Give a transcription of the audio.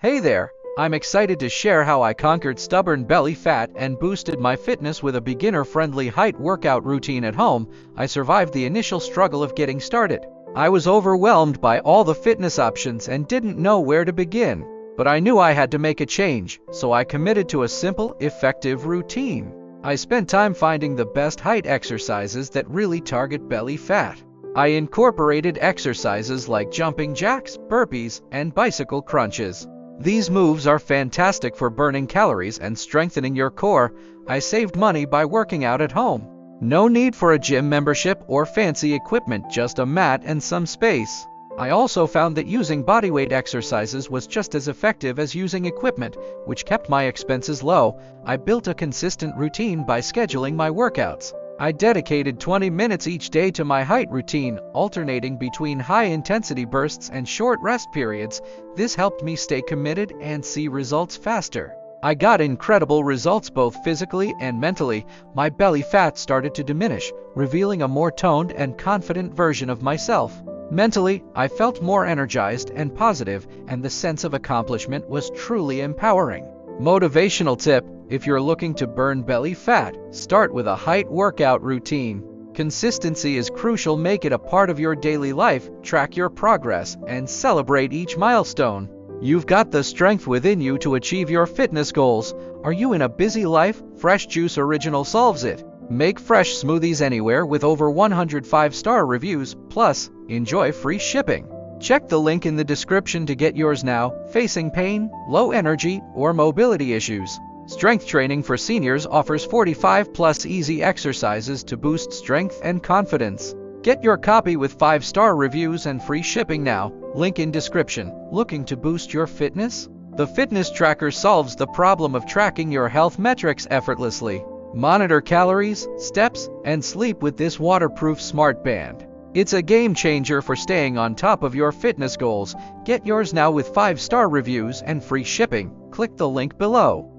Hey there! I'm excited to share how I conquered stubborn belly fat and boosted my fitness with a beginner-friendly HIIT workout routine at home. I survived the initial struggle of getting started. I was overwhelmed by all the fitness options and didn't know where to begin. But I knew I had to make a change, so I committed to a simple, effective routine. I spent time finding the best HIIT exercises that really target belly fat. I incorporated exercises like jumping jacks, burpees, and bicycle crunches. These moves are fantastic for burning calories and strengthening your core. I saved money by working out at home. No need for a gym membership or fancy equipment, just a mat and some space. I also found that using bodyweight exercises was just as effective as using equipment, which kept my expenses low. I built a consistent routine by scheduling my workouts. I dedicated 20 minutes each day to my HIIT routine, alternating between high-intensity bursts and short rest periods. This helped me stay committed and see results faster. I got incredible results both physically and mentally. My belly fat started to diminish, revealing a more toned and confident version of myself. Mentally, I felt more energized and positive, and the sense of accomplishment was truly empowering. Motivational tip: if you're looking to burn belly fat, start with a HIIT workout routine. Consistency is crucial. Make it a part of your daily life, track your progress, and celebrate each milestone. You've got the strength within you to achieve your fitness goals. Are you in a busy life? Fresh Juice Original solves it. Make fresh smoothies anywhere with over 100 5-star reviews, plus enjoy free shipping. Check the link in the description to get yours now. Facing pain, low energy, or mobility issues? Strength Training for Seniors offers 45+ easy exercises to boost strength and confidence. Get your copy with 5-star reviews and free shipping now. Link in description. Looking to boost your fitness? The Fitness Tracker solves the problem of tracking your health metrics effortlessly. Monitor calories, steps, and sleep with this waterproof smart band. It's a game changer for staying on top of your fitness goals. Get yours now with 5-star reviews and free shipping. Click the link below.